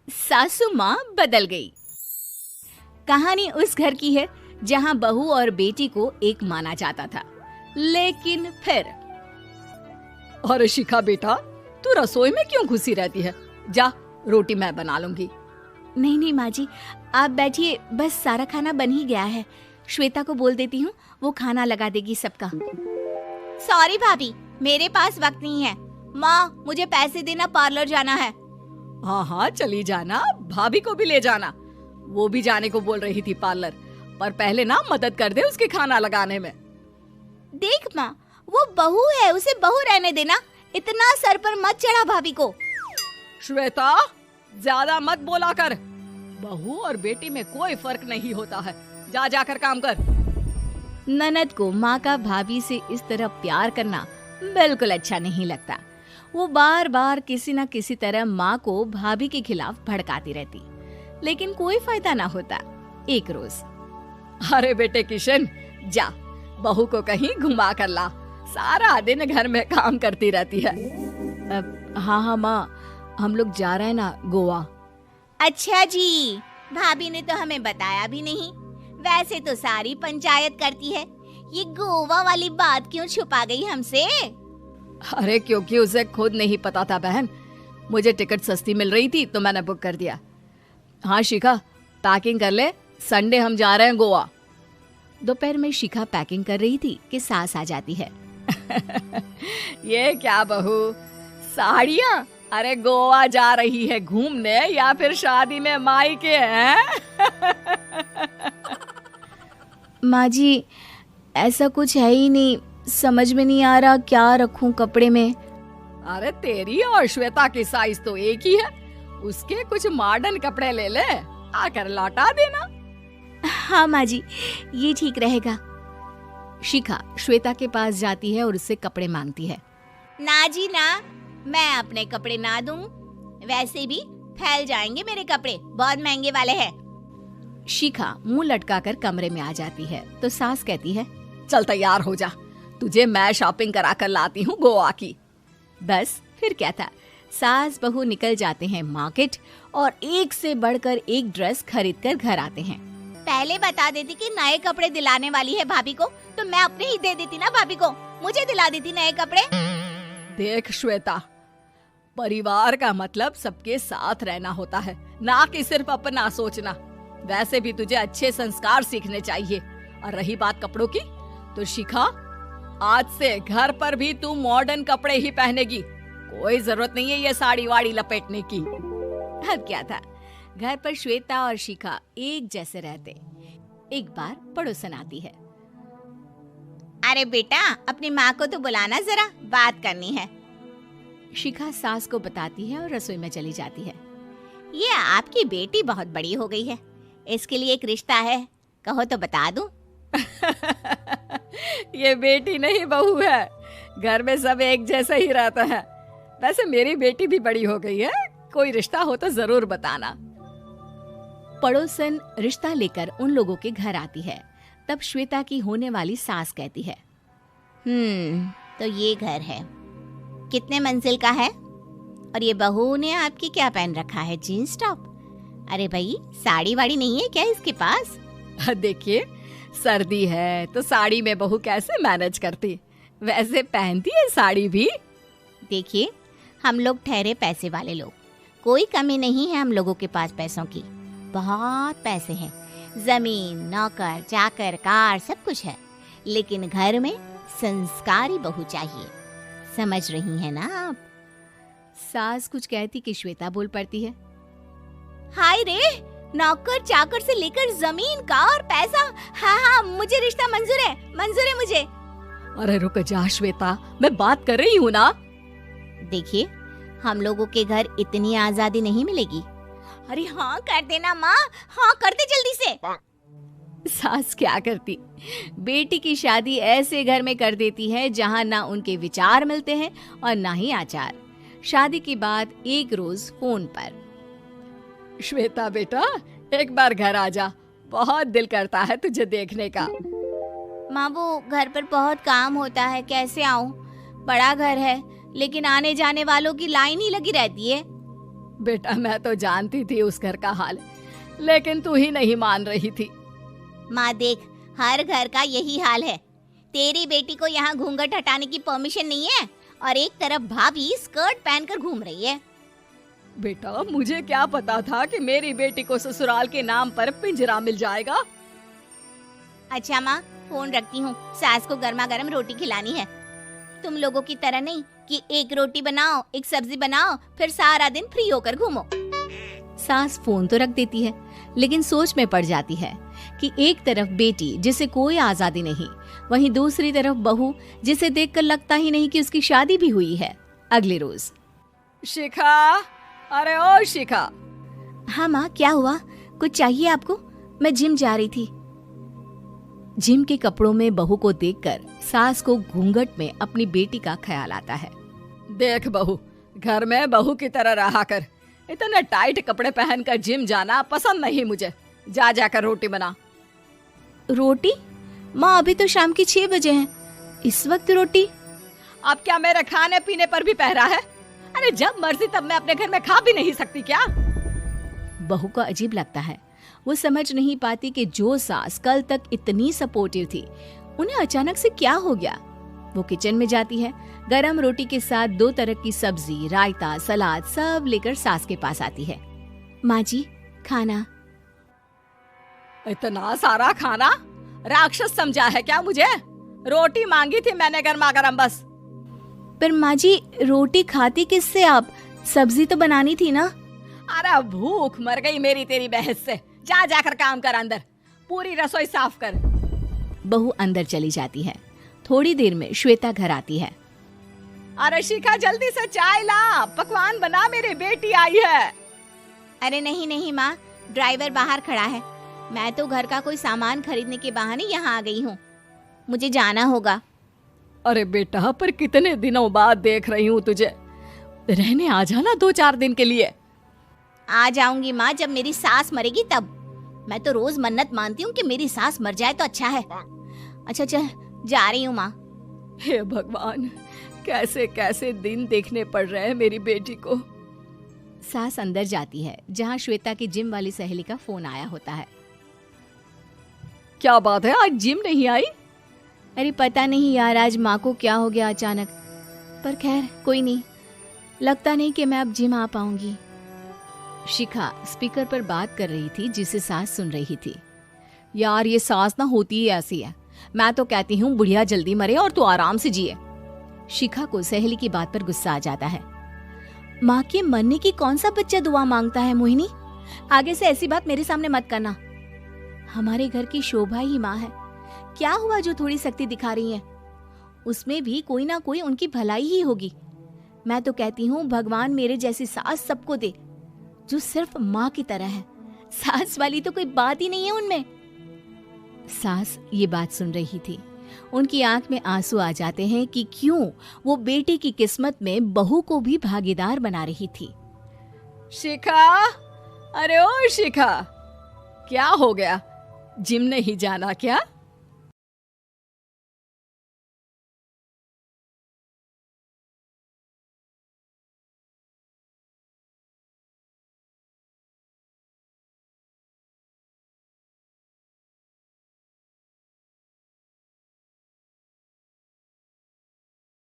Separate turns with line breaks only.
सासू माँ बदल गई। कहानी उस घर की है जहाँ बहू और बेटी को एक माना जाता था, लेकिन फिर
अरे शिखा बेटा, तू रसोई में क्यों घुसी रहती है? जा, रोटी मैं बना लूंगी।
नहीं नहीं माँ जी, आप बैठिए, बस सारा खाना बन ही गया है। श्वेता को बोल देती हूँ, वो खाना लगा देगी सबका। सॉरी भाभी, मेरे पास वक्त नहीं है। माँ, मुझे पैसे देना, पार्लर जाना है।
हाँ हाँ चली जाना, भाभी को भी ले जाना। वो भी जाने को बोल रही थी पार्लर, पर पहले ना मदद कर दे उसके खाना लगाने में।
देख माँ, वो बहू है, उसे बहू रहने देना, इतना सर पर मत चढ़ा भाभी को।
श्वेता, ज्यादा मत बोला कर। बहू और बेटी में कोई फर्क नहीं होता है। जा जाकर काम कर।
ननद को माँ का भाभी से इस तरह प्यार करना बिल्कुल अच्छा नहीं लगता। वो बार बार किसी न किसी तरह माँ को भाभी के खिलाफ भड़काती रहती, लेकिन कोई फायदा ना होता। एक रोज,
अरे बेटे किशन, जा बहू को कहीं घुमा कर ला, सारा दिन घर में काम करती रहती है।
हाँ हाँ माँ, हम लोग जा रहे हैं ना गोवा। अच्छा जी, भाभी ने तो हमें बताया भी नहीं। वैसे तो सारी पंचायत करती है, ये गोवा वाली बात क्यों छुपा गई हमसे?
अरे क्योंकि उसे खुद नहीं पता था बहन। मुझे टिकट सस्ती मिल रही थी तो मैंने बुक कर दिया। हाँ शिखा, पैकिंग कर ले, संडे हम जा रहे हैं गोवा।
दोपहर में शिखा पैकिंग कर रही थी कि सास आ जाती है।
ये क्या बहू, साड़ियाँ? अरे गोवा जा रही है घूमने या फिर शादी में मायके हैं?
माँ जी, ऐसा कुछ है ही नहीं, समझ में नहीं आ रहा क्या रखूं कपड़े में।
अरे तेरी और श्वेता की साइज तो एक ही है, उसके कुछ मॉडर्न कपड़े ले ले, आकर लौटा देना।
हाँ माँ जी, ये ठीक रहेगा। शिखा श्वेता के पास जाती है और उससे कपड़े मांगती है। ना जी ना, मैं अपने कपड़े ना दूं, वैसे भी फैल जाएंगे मेरे कपड़े, बहुत महंगे वाले हैं। शिखा मुंह लटकाकर कमरे में आ जाती है तो सास कहती है,
चल तैयार हो जा, तुझे मैं शॉपिंग करा कर लाती हूँ गोवा की।
बस फिर क्या था, सास बहू निकल जाते हैं मार्केट और एक से बढ़कर एक ड्रेस खरीद कर घर आते हैं। पहले बता देती कि नए कपड़े दिलाने वाली है भाभी को, तो मैं अपने ही दे देती ना भाभी को, मुझे दिला देती नए कपड़े।
देख श्वेता, परिवार का मतलब सबके साथ रहना होता है, ना कि सिर्फ अपना सोचना। वैसे भी तुझे अच्छे संस्कार सीखने चाहिए। और रही बात कपड़ों की, तो शिखा, आज से घर पर भी तू मॉडर्न कपड़े ही पहनेगी। कोई जरूरत नहीं है ये साड़ी वाड़ी लपेटने की।
अब क्या था, घर पर श्वेता और शिखा एक जैसे रहते। एक बार पड़ोसन आती है। अरे बेटा, अपनी माँ को तो बुलाना, जरा बात करनी है। शिखा सास को बताती है और रसोई में चली जाती है। ये आपकी बेटी बहुत बड़ी हो गई है, इसके लिए एक रिश्ता है, कहो तो बता दूं।
ये बेटी नहीं बहू है, घर में सब एक जैसा ही रहता है। वैसे मेरी बेटी भी बड़ी हो गई है, कोई रिश्ता हो तो जरूर बताना।
पड़ोसन रिश्ता लेकर उन लोगों के घर आती है। तब श्वेता की होने वाली सास कहती है, तो ये घर है, कितने मंजिल का है? और ये बहू ने आपकी क्या पहन रखा है, जीन्स टॉप? अरे भाई, साड़ी वाड़ी नहीं है क्या इसके पास?
देखिए, सर्दी है तो साड़ी में बहू कैसे मैनेज करती, वैसे पहनती है साड़ी भी।
देखिए, हम लोग ठहरे पैसे वाले लोग, कोई कमी नहीं है हम लोगों के पास पैसों की, बहुत पैसे हैं, जमीन, नौकर चाकर, कार, सब कुछ है, लेकिन घर में संस्कारी बहू चाहिए। समझ रही हैं ना आप? सास कुछ कहती कि श्वेता बोल पड़ती है, हाय रे, नौकर चाकर से लेकर जमीन, कार, पैसा, हाँ, मुझे रिश्ता मंजूर है मुझे।
अरे रुक जा श्वेता, मैं बात कर रही हूँ ना।
देखिए, हम लोगों के घर इतनी आजादी नहीं मिलेगी। अरे हाँ कर देना माँ, हाँ कर दे जल्दी से। सास क्या करती, बेटी की शादी ऐसे घर में कर देती है जहाँ ना उनके विचार मिलते हैं और ना ही आचार। शादी के बाद एक रोज फोन पर,
श्वेता बेटा, एक बार घर आ जा, बहुत दिल करता है तुझे देखने का।
माँ, वो घर पर बहुत काम होता है, कैसे आऊँ? बड़ा घर है, लेकिन आने जाने वालों की लाइन ही लगी रहती है।
बेटा मैं तो जानती थी उस घर का हाल, लेकिन तू ही नहीं मान रही थी।
माँ देख, हर घर का यही हाल है। तेरी बेटी को यहाँ घूंघट हटाने की परमिशन नहीं है और एक तरफ भाभी स्कर्ट पहनकर घूम रही है।
बेटा मुझे क्या पता था कि मेरी बेटी को ससुराल के नाम पर पिंजरा मिल जाएगा।
अच्छा माँ, फोन रखती हूँ, सास को गर्मा गर्म रोटी खिलानी है। तुम लोगों की तरह नहीं कि एक रोटी बनाओ, एक सब्जी बनाओ, फिर सारा दिन फ्री होकर घूमो। सास फोन तो रख देती है, लेकिन सोच में पड़ जाती है कि एक तरफ बेटी जिसे कोई आजादी नहीं, वहीं दूसरी तरफ बहू जिसे देखकर लगता ही नहीं कि उसकी शादी भी हुई है। अगले रोज।
शिखा, अरे ओ शिखा।
हाँ माँ, क्या हुआ? कुछ चाहिए आपको? मैं जिम जा रही थी। जिम के कपड़ों में बहू को देखकर सास को घूंघट में अपनी बेटी का ख्याल आता है।
देख बहू, घर में बहू की तरह रहा कर। इतने टाइट कपड़े पहनकर जिम जाना पसंद नहीं मुझे। जा जाकर रोटी बना।
रोटी? माँ अभी तो शाम की 6 बजे हैं, इस वक्त रोटी?
अब क्या मेरे खाने पीने पर भी पहरा है? अरे जब मर्जी तब मैं अपने घर में खा भी नहीं सकती क्या?
बहू को अजीब लगता है। वो समझ नहीं पाती कि जो सास कल तक इतनी सपोर्टिव थी, उन्हें अचानक से क्या हो गया। वो किचन में जाती है, गरम रोटी के साथ 2 तरह की सब्जी, रायता, सलाद सब लेकर सास के पास आती है। माँ जी, खाना।
इतना सारा खाना? राक्षस समझा है क्या मुझे? रोटी मांगी थी मैंने गर्मा गर्म बस।
पर माँ जी, रोटी खाती किससे आप? सब्जी तो बनानी थी ना।
अरे भूख मर गई मेरी तेरी बहस से। जा जाकर काम कर, अंदर पूरी रसोई साफ कर।
बहू अंदर चली जाती है। थोड़ी देर में श्वेता घर आती है।
अरे शिखा, जल्दी से चाय ला, पकवान बना, मेरी बेटी आई है।
अरे नहीं नहीं माँ, ड्राइवर बाहर खड़ा है। मैं तो घर का कोई सामान खरीदने के बहाने यहाँ आ गई हूँ, मुझे जाना होगा।
अरे बेटा, पर कितने दिनों बाद देख रही हूँ तुझे, रहने आ जाना 2-4 दिन के लिए।
आ जाऊंगी माँ, जब मेरी सास मरेगी तब। मैं तो रोज मन्नत मानती हूँ कि मेरी सास मर जाए तो अच्छा है। अच्छा चल, जा रही हूँ माँ।
हे भगवान, कैसे कैसे दिन देखने पड़ रहे हैं मेरी बेटी को।
सास अंदर जाती है, जहाँ श्वेता की जिम वाली सहेली का फोन आया होता है।
क्या बात है, आज जिम नहीं आई?
अरे पता नहीं यार, आज माँ को क्या हो गया अचानक। पर खैर कोई नहीं, लगता नहीं कि मैं अब जिम आ पाऊंगी। शिखा स्पीकर पर बात कर रही थी, जिसे सास सुन रही थी।
यार ये सास ना होती ही ऐसी है। मैं तो कहती हूँ बुढ़िया जल्दी मरे और तू आराम से जिए।
शिखा को सहेली की बात पर गुस्सा आ जाता है। माँ के मरने की कौन सा बच्चा दुआ मांगता है मोहिनी? आगे से ऐसी बात मेरे सामने मत करना। हमारे घर की शोभा ही माँ है। क्या हुआ जो थोड़ी सख्ती दिखा रही है? उसमें भी कोई ना कोई उनकी भलाई ही होगी। मैं तो कहती हूँ भगवान मेरे जैसी सास सबको दे, जो सिर्फ माँ की तरह है। सास वाली तो कोई बात ही नहीं है उनमें। सास ये बात सुन रही थी। उनकी आंख में आंसू आ जाते हैं कि क्यों वो बेटी की किस्मत में बहू को भी भागीदार बना रही थी।
शिखा, अरे ओ शिखा, क्या हो गया? जिम नहीं जाना क्या?